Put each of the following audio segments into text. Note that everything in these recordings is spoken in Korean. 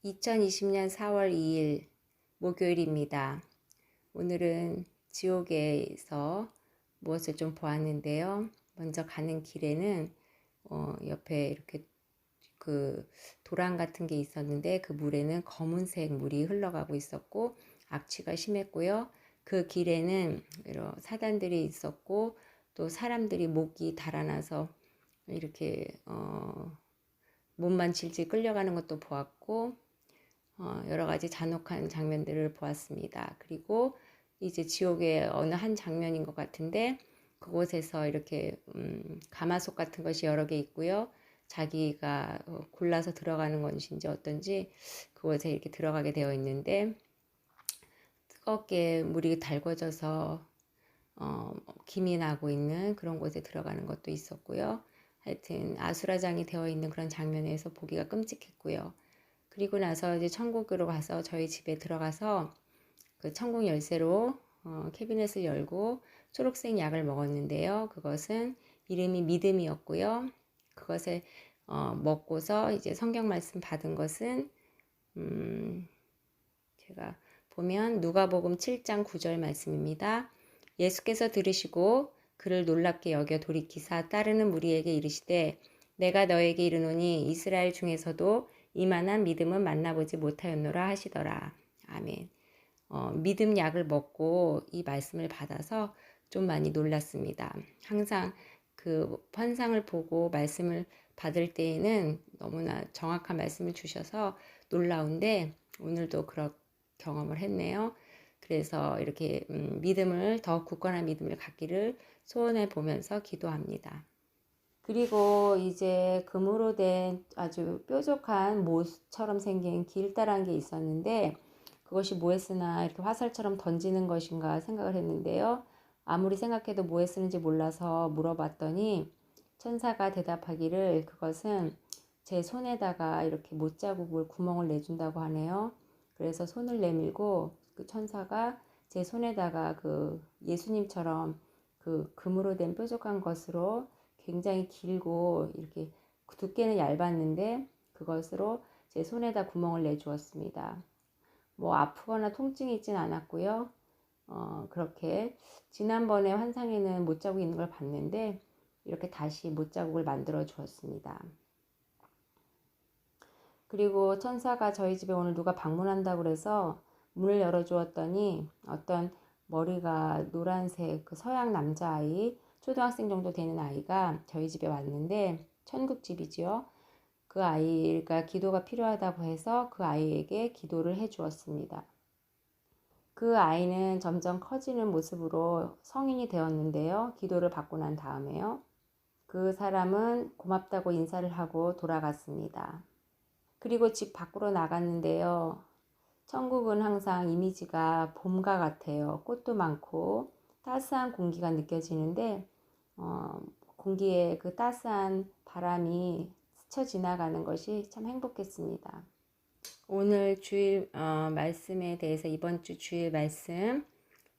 2020년 4월 2일 목요일입니다. 오늘은 지옥에서 무엇을 좀 보았는데요. 먼저 가는 길에는 옆에 이렇게 그 도랑 같은 게 있었는데 그 물에는 검은색 물이 흘러가고 있었고 악취가 심했고요. 그 길에는 이런 사단들이 있었고 또 사람들이 목이 달아나서 이렇게 몸만 질질 끌려가는 것도 보았고 여러 가지 잔혹한 장면들을 보았습니다. 그리고 이제 지옥의 어느 한 장면인 것 같은데 그곳에서 이렇게 가마솥 같은 것이 여러 개 있고요. 자기가 골라서 들어가는 것인지 어떤지 그곳에 이렇게 들어가게 되어 있는데 뜨겁게 물이 달궈져서 김이 나고 있는 그런 곳에 들어가는 것도 있었고요. 하여튼 아수라장이 되어 있는 그런 장면에서 보기가 끔찍했고요. 그리고 나서 이제 천국으로 가서 저희 집에 들어가서 그 천국 열쇠로 캐비넷을 열고 초록색 약을 먹었는데요. 그것은 이름이 믿음이었고요. 그것을 먹고서 이제 성경 말씀 받은 것은 제가 보면 누가복음 7장 9절 말씀입니다. 예수께서 들으시고 그를 놀랍게 여겨 돌이키사 따르는 무리에게 이르시되 내가 너에게 이르노니 이스라엘 중에서도 이만한 믿음은 만나보지 못하였노라 하시더라. 아멘. 믿음 약을 먹고 이 말씀을 받아서 좀 많이 놀랐습니다. 항상 그 환상을 보고 말씀을 받을 때에는 너무나 정확한 말씀을 주셔서 놀라운데 오늘도 그런 경험을 했네요. 그래서 이렇게 믿음을 더 굳건한 믿음을 갖기를 소원해 보면서 기도합니다. 그리고 이제 금으로 된 아주 뾰족한 못처럼 생긴 길다란 게 있었는데 그것이 뭐에 쓰나 이렇게 화살처럼 던지는 것인가 생각을 했는데요. 아무리 생각해도 뭐에 쓰는지 몰라서 물어봤더니 천사가 대답하기를 그것은 제 손에다가 이렇게 못자국을 구멍을 내준다고 하네요. 그래서 손을 내밀고 그 천사가 제 손에다가 그 예수님처럼 그 금으로 된 뾰족한 것으로 굉장히 길고 이렇게 두께는 얇았는데 그것으로 제 손에다 구멍을 내주었습니다. 뭐 아프거나 통증이 있진 않았고요. 그렇게 지난번에 환상에는 못자국이 있는 걸 봤는데 이렇게 다시 못자국을 만들어 주었습니다. 그리고 천사가 저희 집에 오늘 누가 방문한다고 그래서 문을 열어주었더니 어떤 머리가 노란색 그 서양 남자아이 초등학생 정도 되는 아이가 저희 집에 왔는데 천국집이지요. 그 아이가 기도가 필요하다고 해서 그 아이에게 기도를 해 주었습니다. 그 아이는 점점 커지는 모습으로 성인이 되었는데요. 기도를 받고 난 다음에요. 그 사람은 고맙다고 인사를 하고 돌아갔습니다. 그리고 집 밖으로 나갔는데요. 천국은 항상 이미지가 봄과 같아요. 꽃도 많고 따스한 공기가 느껴지는데 공기에 그 따스한 바람이 스쳐 지나가는 것이 참 행복했습니다. 오늘 주일 말씀에 대해서 이번 주 주일 말씀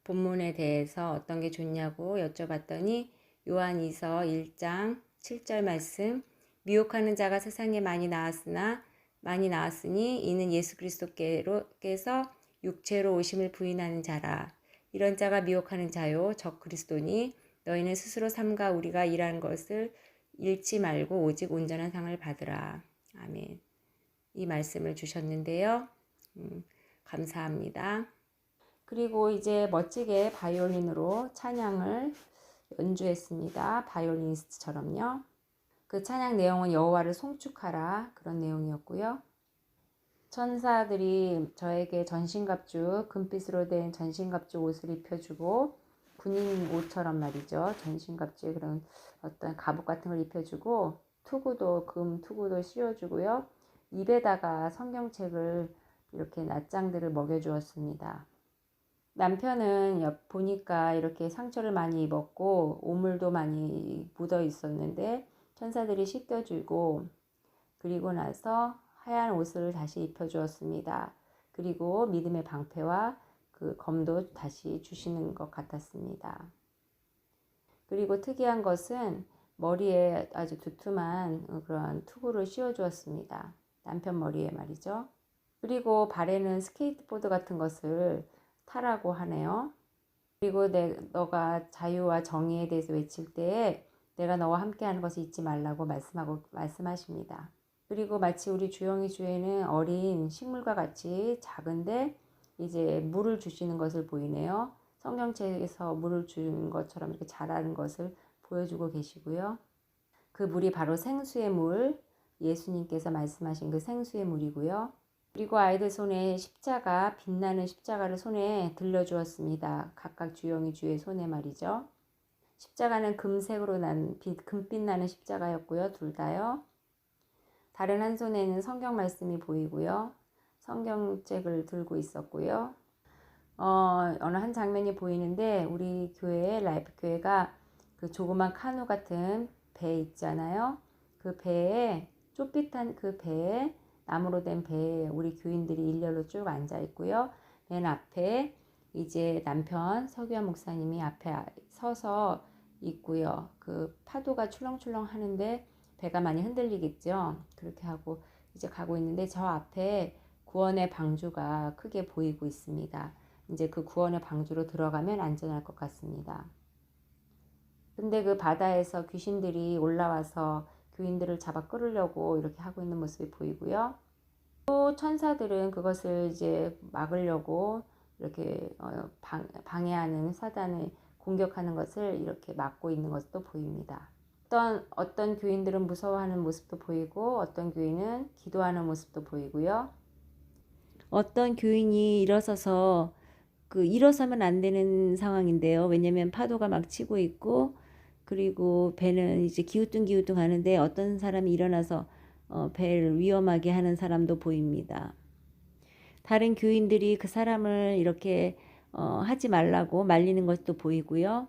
본문에 대해서 어떤 게 좋냐고 여쭤봤더니 요한이서 1장 7절 말씀 미혹하는 자가 세상에 많이 나왔으니 이는 예수 그리스도께서 육체로 오심을 부인하는 자라. 이런 자가 미혹하는 자요 적 그리스도니 너희는 스스로 삼가 우리가 일한 것을 잃지 말고 오직 온전한 상을 받으라. 아멘. 이 말씀을 주셨는데요. 감사합니다. 그리고 이제 멋지게 바이올린으로 찬양을 연주했습니다. 바이올리니스트처럼요. 그 찬양 내용은 여호와를 송축하라 그런 내용이었고요. 천사들이 저에게 전신갑주 금빛으로 된 전신갑주 옷을 입혀주고 군인 옷처럼 말이죠. 전신갑주에 그런 어떤 갑옷 같은 걸 입혀주고 투구도 금 투구도 씌워주고요. 입에다가 성경책을 이렇게 낱장들을 먹여주었습니다. 남편은 보니까 이렇게 상처를 많이 입었고 오물도 많이 묻어 있었는데 천사들이 씻겨주고 그리고 나서 하얀 옷을 다시 입혀주었습니다. 그리고 믿음의 방패와 그 검도 다시 주시는 것 같았습니다. 그리고 특이한 것은 머리에 아주 두툼한 그런 투구를 씌워주었습니다. 남편 머리에 말이죠. 그리고 발에는 스케이트보드 같은 것을 타라고 하네요. 그리고 너가 자유와 정의에 대해서 외칠 때에 내가 너와 함께하는 것을 잊지 말라고 말씀하십니다. 그리고 마치 우리 주영이 주에는 어린 식물과 같이 작은데 이제 물을 주시는 것을 보이네요. 성경책에서 물을 준 것처럼 이렇게 자라는 것을 보여주고 계시고요. 그 물이 바로 생수의 물, 예수님께서 말씀하신 그 생수의 물이고요. 그리고 아이들 손에 십자가, 빛나는 십자가를 손에 들려주었습니다. 각각 주영이 주의 손에 말이죠. 십자가는 금색으로 금빛 나는 십자가였고요. 둘 다요. 다른 한 손에는 성경 말씀이 보이고요. 성경책을 들고 있었고요. 어느 한 장면이 보이는데 우리 교회, 라이프 교회가 그 조그만 카누 같은 배 있잖아요. 그 배에, 좁빛한 그 배에, 나무로 된 배에 우리 교인들이 일렬로 쭉 앉아 있고요. 맨 앞에 이제 남편 서규환 목사님이 앞에 서서 있고요. 그 파도가 출렁출렁 하는데 배가 많이 흔들리겠죠. 그렇게 하고 이제 가고 있는데 저 앞에 구원의 방주가 크게 보이고 있습니다. 이제 그 구원의 방주로 들어가면 안전할 것 같습니다. 근데 그 바다에서 귀신들이 올라와서 교인들을 잡아 끌으려고 이렇게 하고 있는 모습이 보이고요. 또 천사들은 그것을 이제 막으려고 이렇게 방해하는 사단을 공격하는 것을 이렇게 막고 있는 것도 보입니다. 어떤 교인들은 무서워하는 모습도 보이고 어떤 교인은 기도하는 모습도 보이고요. 어떤 교인이 일어서면 안 되는 상황인데요. 왜냐면 파도가 막 치고 있고 그리고 배는 이제 기우뚱기우뚱 하는데 어떤 사람이 일어나서 배를 위험하게 하는 사람도 보입니다. 다른 교인들이 그 사람을 이렇게 하지 말라고 말리는 것도 보이고요.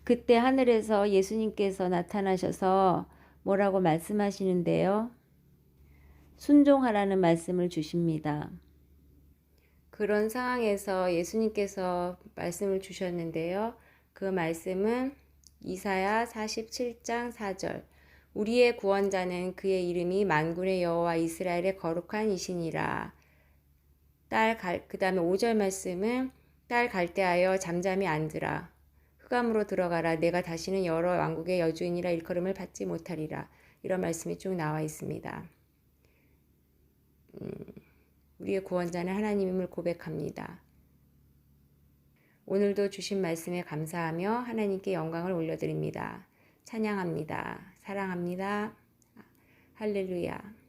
그때 하늘에서 예수님께서 나타나셔서 뭐라고 말씀하시는데요. 순종하라는 말씀을 주십니다. 그런 상황에서 예수님께서 말씀을 주셨는데요. 그 말씀은 이사야 47장 4절. 우리의 구원자는 그의 이름이 만군의 여호와 이스라엘의 거룩한 이시니라. 그 다음에 5절 말씀은 딸 갈대하여 잠잠히 앉으라. 흑암으로 들어가라. 내가 다시는 여러 왕국의 여주인이라 일컬음을 받지 못하리라. 이런 말씀이 쭉 나와 있습니다. 우리의 구원자는 하나님임을 고백합니다. 오늘도 주신 말씀에 감사하며 하나님께 영광을 올려드립니다. 찬양합니다. 사랑합니다. 할렐루야.